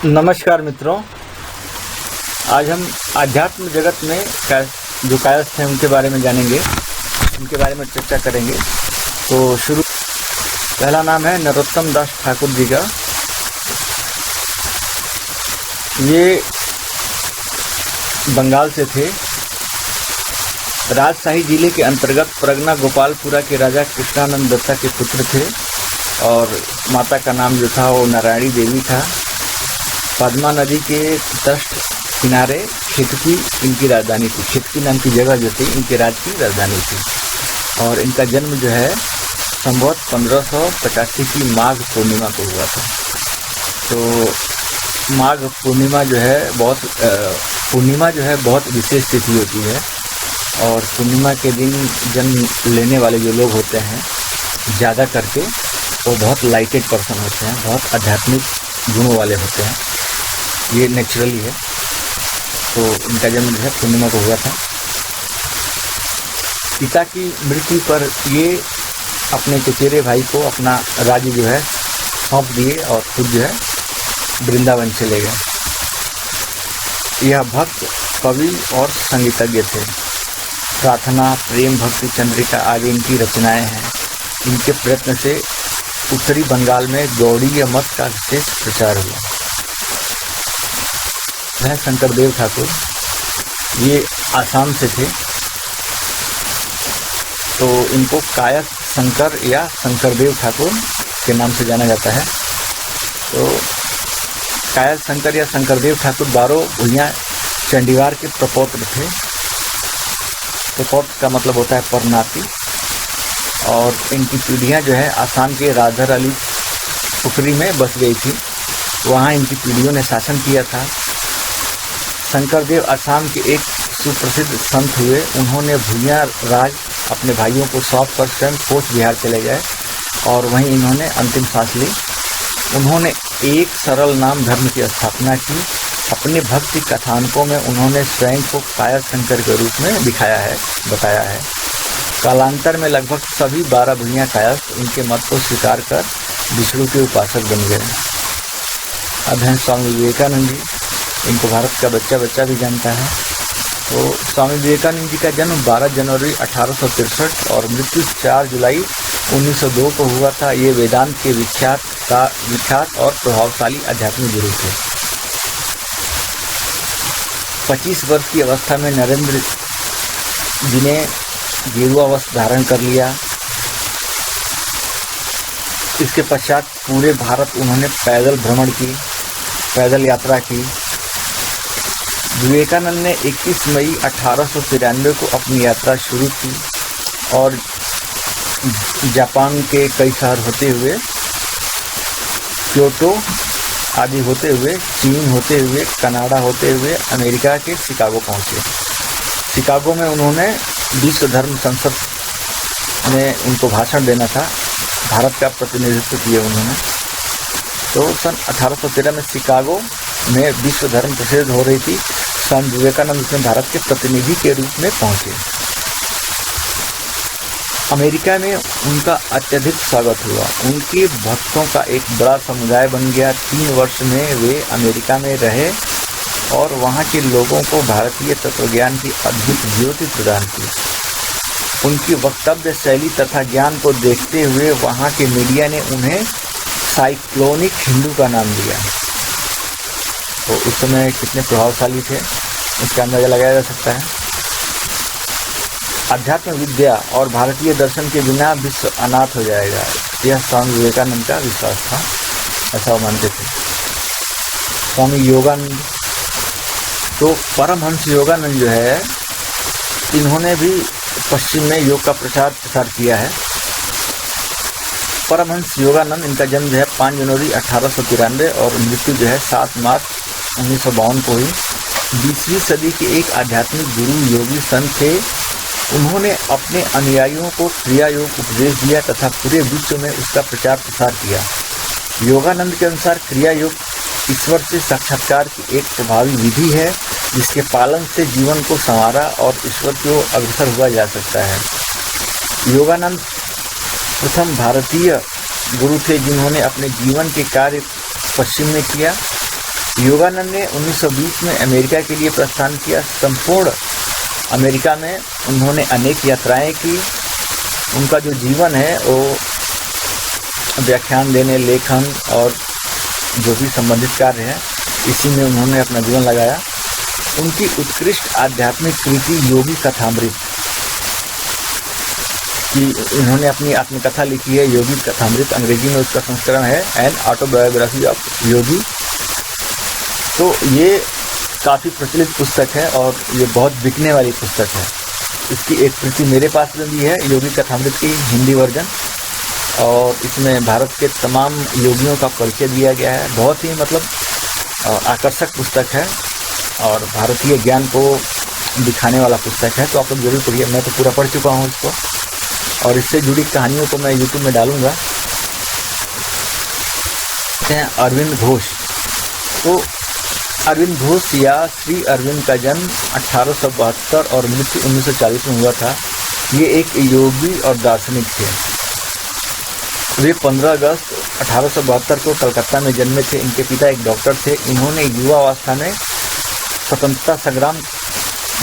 नमस्कार मित्रों, आज हम आध्यात्म जगत में जो कायस्थ हैं उनके बारे में जानेंगे, उनके बारे में चर्चा करेंगे। तो शुरू, पहला नाम है नरोत्तम दास ठाकुर जी का। ये बंगाल से थे। राजशाही जिले के अंतर्गत परगना गोपालपुरा के राजा कृष्णानंद दत्ता के पुत्र थे और माता का नाम जो था वो नारायणी देवी था। पद्मा नदी के तट किनारे खेतकी इनकी राजधानी थी। खेतकी नाम की जगह जो थी इनके राज्य की राजधानी थी और इनका जन्म जो है संभवत 1585 की माघ पूर्णिमा को हुआ था। तो माघ पूर्णिमा जो है बहुत विशेष तिथि होती है और पूर्णिमा के दिन जन्म लेने वाले जो लोग होते हैं ज़्यादा करके वो बहुत लाइटेड पर्सन होते हैं, बहुत आध्यात्मिक गुणों वाले होते हैं। ये नेचुरली है। तो इनका जन्म जो है पूर्णिमा को हुआ था। पिता की मृत्यु पर ये अपने चचेरे भाई को अपना राज्य जो है सौंप दिए और खुद जो है वृंदावन चले गए। यह भक्त, कवि और संगीतज्ञ थे। प्रार्थना, प्रेम, भक्ति चंद्रिका आदि इनकी रचनाएं हैं। इनके प्रयत्न से उत्तरी बंगाल में गौड़ीय मत का विशेष प्रचार हुआ। वह शंकरदेव ठाकुर, ये आसाम से थे। तो इनको कायस्थ शंकर या शंकरदेव ठाकुर के नाम से जाना जाता है। तो कायस्थ शंकर या शंकरदेव ठाकुर 12 भुइयां चंडीवार के प्रपौत्र थे। प्रपौत्र का मतलब होता है परनाती। और इनकी पीढ़ियां जो है आसाम के राधर अली पुकरी में बस गई थी। वहाँ इनकी पीढ़ियों ने शासन किया था। शंकरदेव आसाम के एक सुप्रसिद्ध संत हुए। उन्होंने भुइयां राज अपने भाइयों को सौंप कर स्वयं कोच बिहार चले गए और वहीं इन्होंने अंतिम सांस ली। उन्होंने एक सरल नाम धर्म की स्थापना की। अपने भक्ति कथानकों में उन्होंने स्वयं को कायस्थ शंकर के रूप में बताया है। कालांतर में लगभग सभी 12 भुइयां कायस्थ उनके मत को स्वीकार कर विष्णु के उपासक बन गए। अब हैं स्वामी विवेकानंद जी। इनको भारत का बच्चा भी जानता है। तो स्वामी विवेकानंद जी का जन्म 12 जनवरी 1863 और मृत्यु 4 जुलाई 1902 को हुआ था। ये वेदांत के विख्यात और प्रभावशाली आध्यात्मिक गुरु थे। 25 वर्ष की अवस्था में नरेंद्र जी ने गेरुआ वस्त्र धारण कर लिया। इसके पश्चात पूरे भारत उन्होंने पैदल यात्रा की। विवेकानंद ने 21 मई 1893 को अपनी यात्रा शुरू की और जापान के कई शहर होते हुए, क्योटो आदि होते हुए, चीन होते हुए, कनाडा होते हुए अमेरिका के शिकागो पहुंचे। शिकागो में उन्होंने विश्व धर्म संसद में उनको भाषण देना था। भारत का प्रतिनिधित्व किया उन्होंने। तो सन 1813 में शिकागो में विश्व धर्म परिषद हो रही थी। स्वामी विवेकानंद उसमें भारत के प्रतिनिधि के रूप में पहुंचे। अमेरिका में उनका अत्यधिक स्वागत हुआ। उनके भक्तों का एक बड़ा समुदाय बन गया। 3 वर्ष में वे अमेरिका में रहे और वहाँ के लोगों को भारतीय तत्वज्ञान की अद्भुत ज्योति प्रदान की। उनकी वक्तव्य शैली तथा ज्ञान को देखते हुए वहाँ के मीडिया ने उन्हें साइक्लोनिक हिंदू का नाम दिया। तो उस समय कितने प्रभावशाली थे इसका अंदाजा लगाया जा सकता है। अध्यात्म विद्या और भारतीय दर्शन के बिना विश्व अनाथ हो जाएगा, यह स्वामी विवेकानंद का विश्वास था। ऐसा वो मानते थे। स्वामी योगानंद, तो परमहंस योगानंद जो है, इन्होंने भी पश्चिम में योग का प्रचार किया है। परमहंस योगानंद, इनका जन्म जो है 5 जनवरी 1893 और मृत्यु जो है 7 मार्च 1952 को हुई। 20वीं सदी के एक आध्यात्मिक गुरु योगी संत थे। उन्होंने अपने अनुयायियों को क्रिया योग उपदेश दिया तथा पूरे विश्व में उसका प्रचार प्रसार किया। योगानंद के अनुसार क्रिया योग ईश्वर से साक्षात्कार की एक प्रभावी विधि है जिसके पालन से जीवन को संवारा और ईश्वर की ओर अग्रसर हुआ जा सकता है। योगानंद प्रथम भारतीय गुरु थे जिन्होंने अपने जीवन के कार्य पश्चिम में किया। योगानंद ने 1920 में अमेरिका के लिए प्रस्थान किया। संपूर्ण अमेरिका में उन्होंने अनेक यात्राएं की। उनका जो जीवन है वो व्याख्यान देने, लेखन और जो भी संबंधित कार्य है इसी में उन्होंने अपना जीवन लगाया। उनकी उत्कृष्ट आध्यात्मिक कृति योगी कथामृत की इन्होंने अपनी आत्मकथा लिखी है, योगी कथामृत। अंग्रेजी में उसका संस्करण है एन ऑटोबायोग्राफी ऑफ योगी। तो ये काफ़ी प्रचलित पुस्तक है और ये बहुत बिकने वाली पुस्तक है। इसकी एक प्रति मेरे पास में भी है, योगी कथामृत की हिंदी वर्जन, और इसमें भारत के तमाम योगियों का परिचय दिया गया है। बहुत ही आकर्षक पुस्तक है और भारतीय ज्ञान को दिखाने वाला पुस्तक है। तो आप लोग जरूर पढ़िए। मैं तो पूरा पढ़ चुका हूँ इसको और इससे जुड़ी कहानियों को मैं यूट्यूब में डालूंगा। अरविंद घोष। तो अरविंद घोष या श्री अरविंद का जन्म 1872 और मृत्यु 1940 में हुआ था। ये एक योगी और दार्शनिक थे। वे 15 अगस्त 1872 को कलकत्ता में जन्मे थे। इनके पिता एक डॉक्टर थे। इन्होंने युवावस्था में स्वतंत्रता संग्राम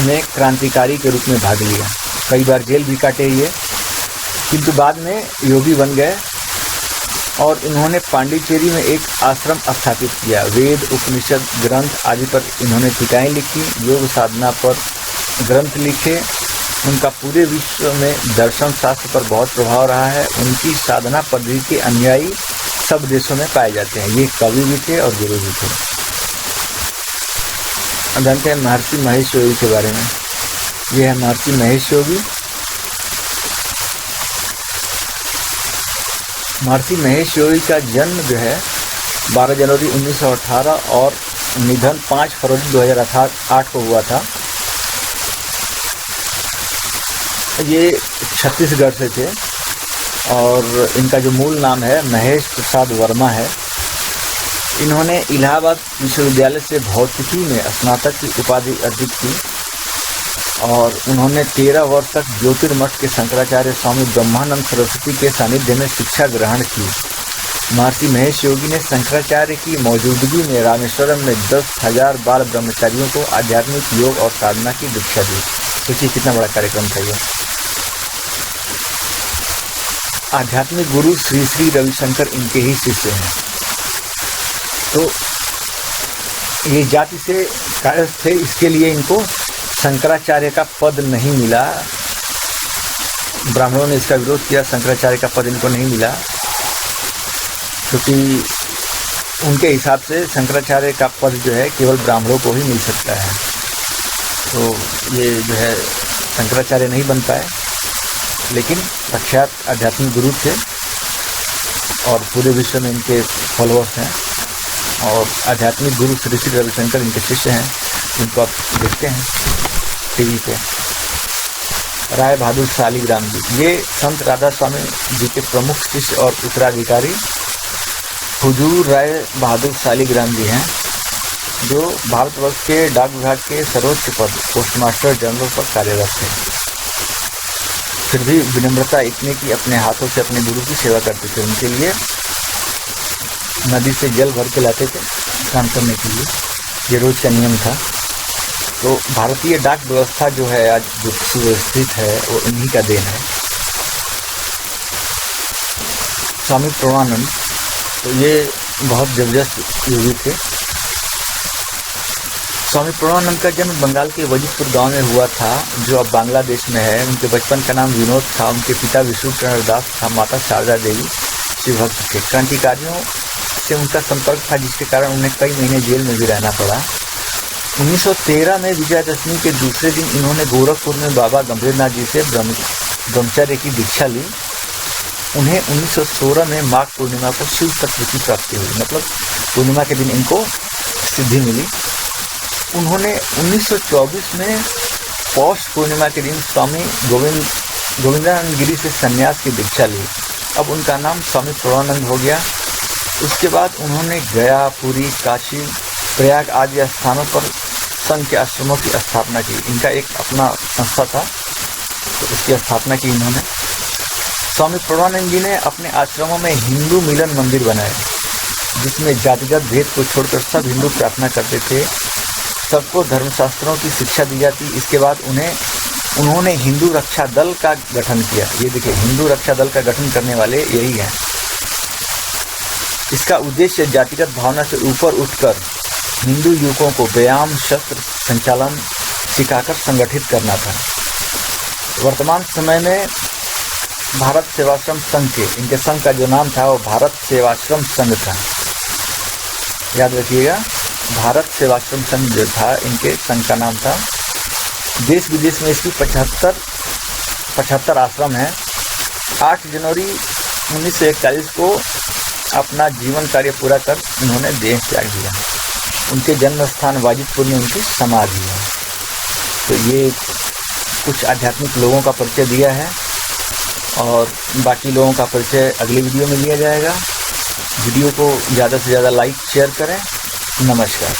में क्रांतिकारी के रूप में भाग लिया। कई बार जेल भी काटे ये, किंतु बाद में योगी बन गए और इन्होंने पांडिचेरी में एक आश्रम स्थापित किया। वेद, उपनिषद, ग्रंथ आदि पर इन्होंने टीकाएं लिखी। योग साधना पर ग्रंथ लिखे। उनका पूरे विश्व में दर्शन शास्त्र पर बहुत प्रभाव रहा है। उनकी साधना पद्धति के अनुयायी सब देशों में पाए जाते हैं। ये कवि भी थे और गुरु भी थे। अब जानते हैं महर्षि महेश योगी के बारे में। ये है महर्षि महेश योगी। महर्षि महेश योगी का जन्म जो है 12 जनवरी 1918 और निधन 5 फरवरी 2008 को हुआ था। ये छत्तीसगढ़ से थे और इनका जो मूल नाम है महेश प्रसाद वर्मा है। इन्होंने इलाहाबाद विश्वविद्यालय से भौतिकी में स्नातक की उपाधि अर्जित की और उन्होंने 13 वर्ष तक ज्योतिर्मठ के शंकराचार्य स्वामी ब्रह्मानंद सरस्वती के सानिध्य में शिक्षा ग्रहण की। महर्षि महेश योगी ने शंकराचार्य की मौजूदगी में रामेश्वरम में 10,000 बाल ब्रह्मचारियों को आध्यात्मिक योग और साधना की दीक्षा दी। सोचिए कितना बड़ा कार्यक्रम था ये। आध्यात्मिक गुरु श्री श्री रविशंकर इनके ही शिष्य हैं। तो ये जाति से कायस्थ थे, इसके लिए इनको शंकराचार्य का पद नहीं मिला। ब्राह्मणों ने इसका विरोध किया, शंकराचार्य का पद इनको नहीं मिला क्योंकि उनके हिसाब से शंकराचार्य का पद जो है केवल ब्राह्मणों को ही मिल सकता है। तो ये जो है शंकराचार्य नहीं बन पाए, लेकिन प्रख्यात आध्यात्मिक गुरु थे और पूरे विश्व में इनके फॉलोअर्स हैं। और आध्यात्मिक गुरु श्री श्री रविशंकर इनके शिष्य हैं, जिनको आप देखते हैं टीवी पे। राय बहादुर शालिग्राम जी, ये संत राधा स्वामी जी के प्रमुख शिष्य और उत्तराधिकारी हुजूर राय बहादुर शालिग्राम जी हैं, जो भारतवर्ष के डाक विभाग के सर्वोच्च पद पोस्टमास्टर जनरल पर कार्यरत थे। फिर भी विनम्रता इतनी कि अपने हाथों से अपने गुरु की सेवा करते थे। उनके लिए नदी से जल भर के लाते थे स्नान करने के लिए, ये रोज का नियम था। तो भारतीय डाक व्यवस्था जो है आज जो सुव्यवस्थित है वो इन्हीं का देन है। स्वामी प्रणवानंद, तो ये बहुत जबरदस्त योगी थे। स्वामी प्रणवानंद का जन्म बंगाल के वजीदपुर गांव में हुआ था, जो अब बांग्लादेश में है। उनके बचपन का नाम विनोद था। उनके पिता विष्णुचंद्र दास था, माता शारदा देवी शिवभक्त थे। क्रांतिकारियों से उनका संपर्क था, जिसके कारण उन्हें कई महीने जेल में भी रहना पड़ा। 1913 में विजयादशमी के दूसरे दिन इन्होंने गोरखपुर में बाबा गंभीरनाथ जी से ब्रह्मचर्य की दीक्षा ली। उन्हें 1916 में माघ पूर्णिमा को शिव तत्व की प्राप्ति हुई, मतलब पूर्णिमा के दिन इनको सिद्धि मिली। उन्होंने 1924 में पौष पूर्णिमा के दिन स्वामी गोविंदानंद गिरी से संन्यास की दीक्षा ली। अब उनका नाम स्वामी प्रणवानंद हो गया। उसके बाद उन्होंने गया, पुरी, काशी, प्रयाग आदि स्थानों पर संघ के आश्रमों की स्थापना की। इनका एक अपना संस्था था, तो उसकी स्थापना की इन्होंने। स्वामी प्रणवानंद जी ने अपने आश्रमों में हिंदू मिलन मंदिर बनाए। जिसमें जातिगत भेद को छोड़कर सब हिंदू प्रार्थना करते थे, सबको धर्मशास्त्रों की शिक्षा दी जाती। इसके बाद उन्होंने हिंदू रक्षा दल का गठन किया। ये देखिए, हिंदू रक्षा दल का गठन करने वाले यही हैं। इसका उद्देश्य जातिगत भावना से ऊपर उठकर हिंदू युवकों को व्यायाम, शस्त्र संचालन सिखाकर संगठित करना था। वर्तमान समय में भारत सेवाश्रम संघ इनके संघ का जो नाम था वो भारत सेवाश्रम संघ था। याद रखिएगा, भारत सेवाश्रम संघ जो था इनके संघ का नाम था। देश विदेश में इसकी 75 आश्रम हैं। 8 जनवरी 1941 को अपना जीवन कार्य पूरा कर उन्होंने देह त्याग दिया। उनके जन्म स्थान वाजिदपुर में उनकी समाधि है। तो ये कुछ आध्यात्मिक लोगों का परिचय दिया है और बाकी लोगों का परिचय अगले वीडियो में लिया जाएगा। वीडियो को ज़्यादा से ज़्यादा लाइक शेयर करें। नमस्कार।